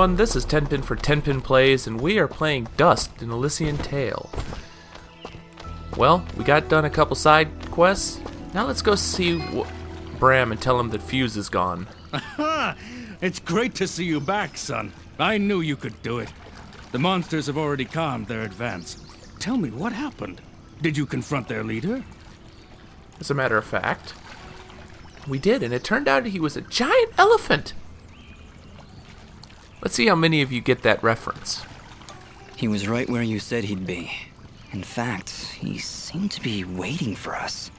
everyone, this is Tenpin for Tenpin Plays, and we are playing Dust in Elysian Tale. Well, we got done a couple side quests. Now let's go see Bram and tell him that Fuse is gone. Aha! It's great to see you back, son. I knew you could do it. The monsters have already calmed their advance. Tell me, what happened? Did you confront their leader? As a matter of fact, we did, and it turned out he was a giant elephant. Let's see how many of you get that reference. He was right where you said he'd be. In fact, he seemed to be waiting for us.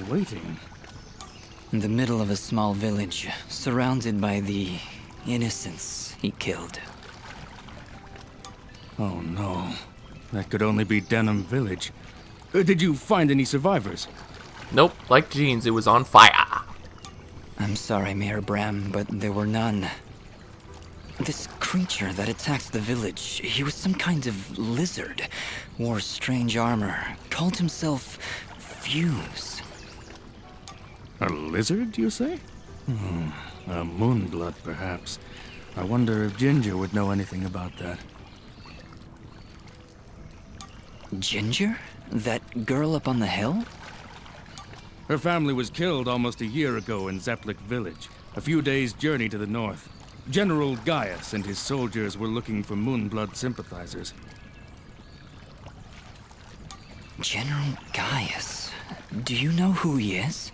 Waiting? In the middle of a small village, surrounded by the innocents he killed. Oh no. That could only be Denham Village. Did you find any survivors? Nope, like Jeans, it was on fire. I'm sorry, Mayor Bram, but there were none. This creature that attacked the village, he was some kind of lizard, wore strange armor, called himself Fuse. A lizard, you say? A moonblood, perhaps. I wonder if Ginger would know anything about that. Ginger? That girl up on the hill? Her family was killed almost a year ago in Zepplik village, a few days' journey to the north. General Gaius and his soldiers were looking for Moonblood sympathizers. General Gaius? Do you know who he is?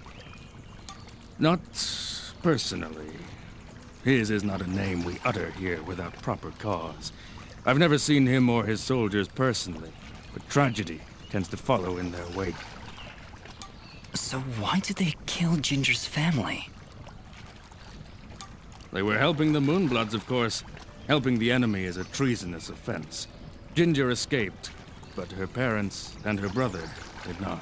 Not personally. His is not a name we utter here without proper cause. I've never seen him or his soldiers personally, but tragedy tends to follow in their wake. So why did they kill Ginger's family? They were helping the Moonbloods, of course. Helping the enemy is a treasonous offense. Ginger escaped, but her parents and her brother did not.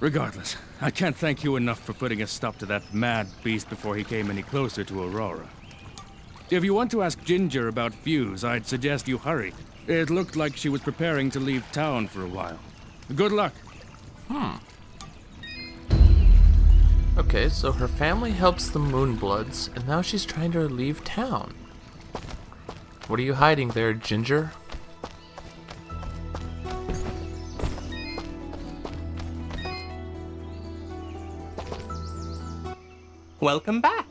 Regardless, I can't thank you enough for putting a stop to that mad beast before he came any closer to Aurora. If you want to ask Ginger about Fuse, I'd suggest you hurry. It looked like she was preparing to leave town for a while. Good luck. Okay, so her family helps the Moonbloods, and now she's trying to leave town. What are you hiding there, Ginger? Welcome back.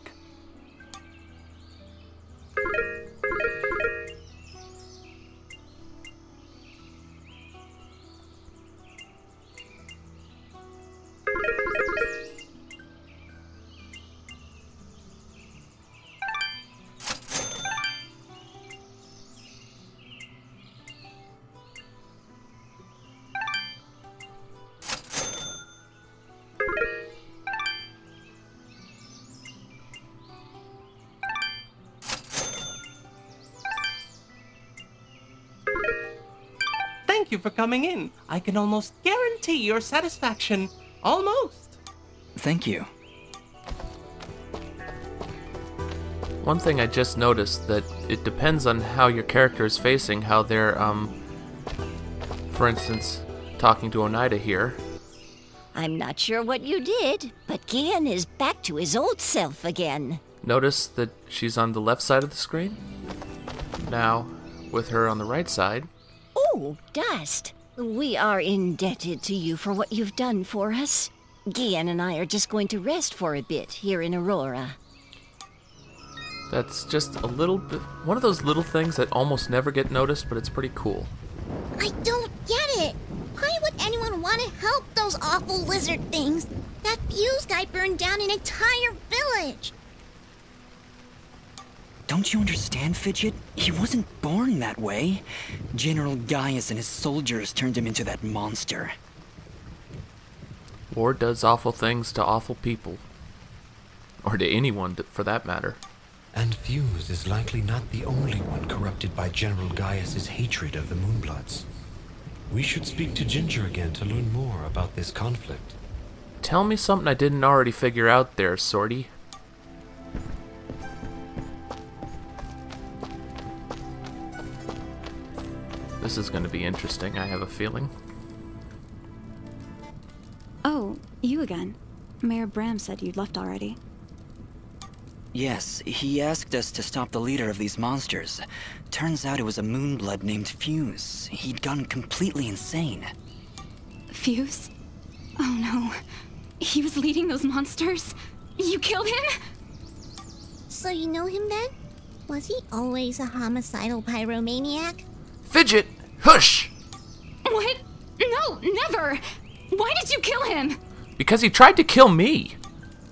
Thank you for coming in. I can almost guarantee your satisfaction. Almost. Thank you. One thing I just noticed, that it depends on how your character is facing, how they're, for instance, talking to Oneida here. I'm not sure what you did, but Gian is back to his old self again. Notice that she's on the left side of the screen. Now, with her on the right side. Oh, Dust. We are indebted to you for what you've done for us. Gian and I are just going to rest for a bit here in Aurora. That's just a little bit, one of those little things that almost never get noticed, but it's pretty cool. I don't get it. Why would anyone want to help those awful lizard things? That Fuse guy burned down an entire village. Don't you understand, Fidget? He wasn't born that way. General Gaius and his soldiers turned him into that monster. War does awful things to awful people. Or to anyone, for that matter. And Fuse is likely not the only one corrupted by General Gaius's hatred of the Moonbloods. We should speak to Ginger again to learn more about this conflict. Tell me something I didn't already figure out there, Sorty. This is going to be interesting, I have a feeling. Oh, you again. Mayor Bram said you'd left already. Yes, he asked us to stop the leader of these monsters. Turns out it was a moonblood named Fuse. He'd gone completely insane. Fuse? Oh no. He was leading those monsters? You killed him? So you know him then? Was he always a homicidal pyromaniac? Fidget! Hush! What? No, never! Why did you kill him? Because he tried to kill me.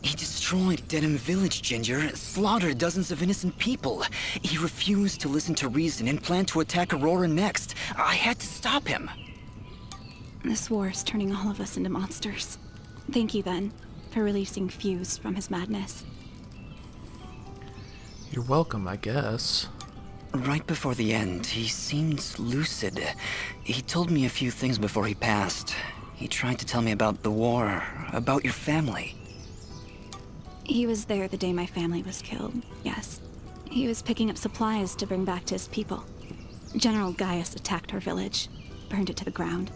He destroyed Denham Village, Ginger, slaughtered dozens of innocent people. He refused to listen to reason and planned to attack Aurora next. I had to stop him. This war is turning all of us into monsters. Thank you, then, for releasing Fuse from his madness. You're welcome, I guess. Right before the end, he seemed lucid. He told me a few things before he passed. He tried to tell me about the war, about your family. He was there the day my family was killed, yes. He was picking up supplies to bring back to his people. General Gaius attacked our village, burned it to the ground.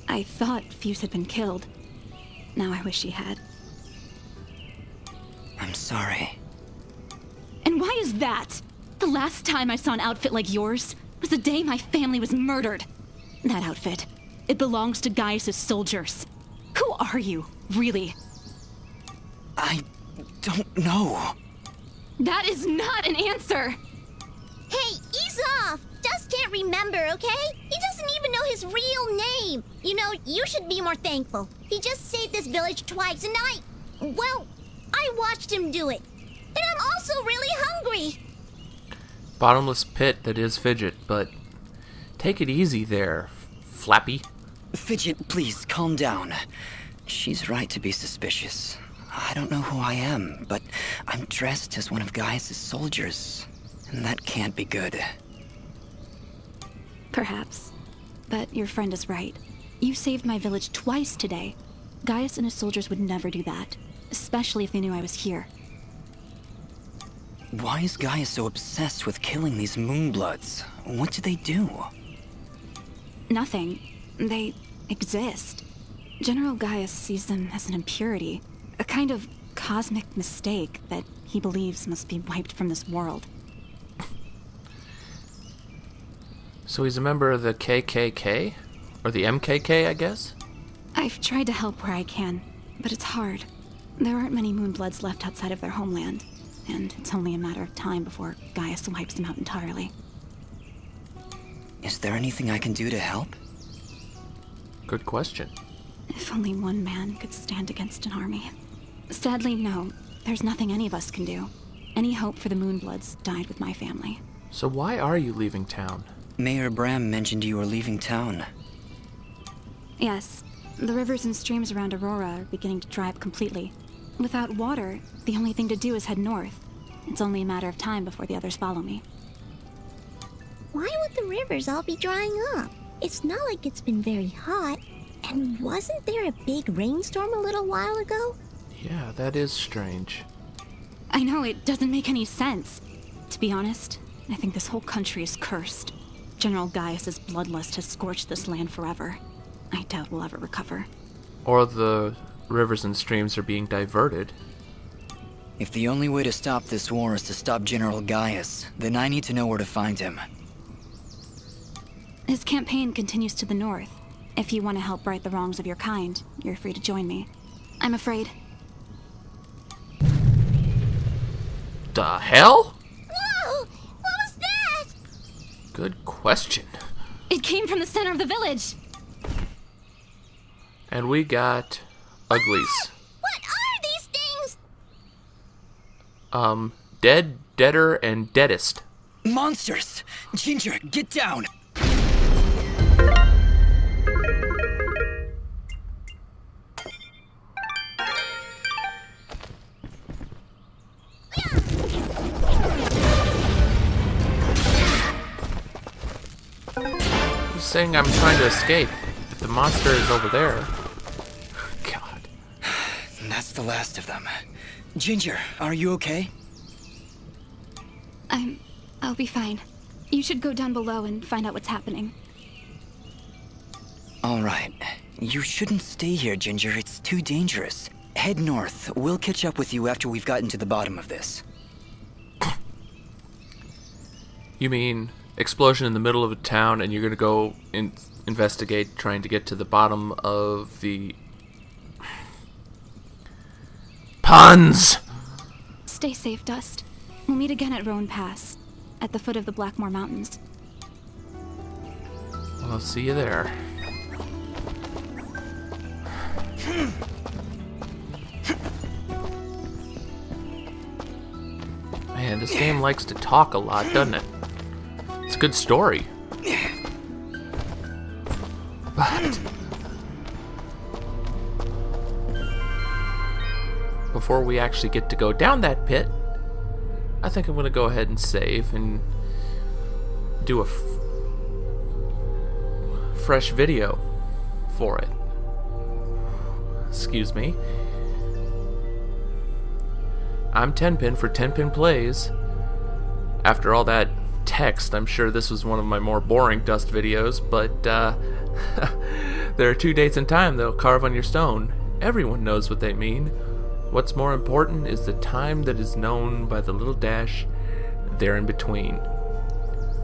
I thought Fuse had been killed. Now I wish he had. I'm sorry. And why is that? The last time I saw an outfit like yours was the day my family was murdered. That outfit, it belongs to Gaius's soldiers. Who are you, really? I don't know. That is not an answer! Hey, ease off! Dust can't remember, okay? He doesn't even know his real name. You know, you should be more thankful. He just saved this village twice, and I watched him do it. And I'm also really hungry. Bottomless pit that is Fidget, but take it easy there, Flappy. Fidget, please, calm down. She's right to be suspicious. I don't know who I am, but I'm dressed as one of Gaius' soldiers, and that can't be good. Perhaps. But your friend is right. You saved my village twice today. Gaius and his soldiers would never do that, especially if they knew I was here. Why is Gaius so obsessed with killing these Moonbloods? What did they do? Nothing. They exist. General Gaius sees them as an impurity, a kind of cosmic mistake that he believes must be wiped from this world. So he's a member of the KKK? Or the MKK, I guess? I've tried to help where I can, but it's hard. There aren't many Moonbloods left outside of their homeland, and it's only a matter of time before Gaius wipes them out entirely. Is there anything I can do to help? Good question. If only one man could stand against an army. Sadly, no. There's nothing any of us can do. Any hope for the Moonbloods died with my family. So why are you leaving town? Mayor Bram mentioned you were leaving town. Yes. The rivers and streams around Aurora are beginning to dry up completely. Without water, the only thing to do is head north. It's only a matter of time before the others follow me. Why would the rivers all be drying up? It's not like it's been very hot. And wasn't there a big rainstorm a little while ago? Yeah, that is strange. I know, it doesn't make any sense. To be honest, I think this whole country is cursed. General Gaius's bloodlust has scorched this land forever. I doubt we'll ever recover. Or the rivers and streams are being diverted. If the only way to stop this war is to stop General Gaius, then I need to know where to find him. His campaign continues to the north. If you want to help right the wrongs of your kind, you're free to join me. I'm afraid. The hell? Whoa! What was that? Good question. It came from the center of the village! And we got uglies. What are these things? Dead, deader, and deadest. Monsters! Ginger, get down! He's saying I'm trying to escape. If the monster is over there. God. That's the last of them. Ginger, are you okay? I'll be fine. You should go down below and find out what's happening. All right. You shouldn't stay here, Ginger. It's too dangerous. Head north. We'll catch up with you after we've gotten to the bottom of this. You mean explosion in the middle of a town and you're gonna go investigate trying to get to the bottom of the... Puns! Stay safe, Dust. We'll meet again at Roan Pass, at the foot of the Blackmore Mountains. Well, I'll see you there. Man, this game likes to talk a lot, doesn't it? It's a good story. But before we actually get to go down that pit, I think I'm going to go ahead and save and do a fresh video for it. Excuse me. I'm Tenpin for Tenpin Plays. After all that text, I'm sure this was one of my more boring Dust videos, but there are 2 dates and time that'll carve on your stone. Everyone knows what they mean. What's more important is the time that is known by the little dash there in between.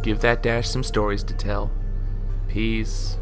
Give that dash some stories to tell. Peace.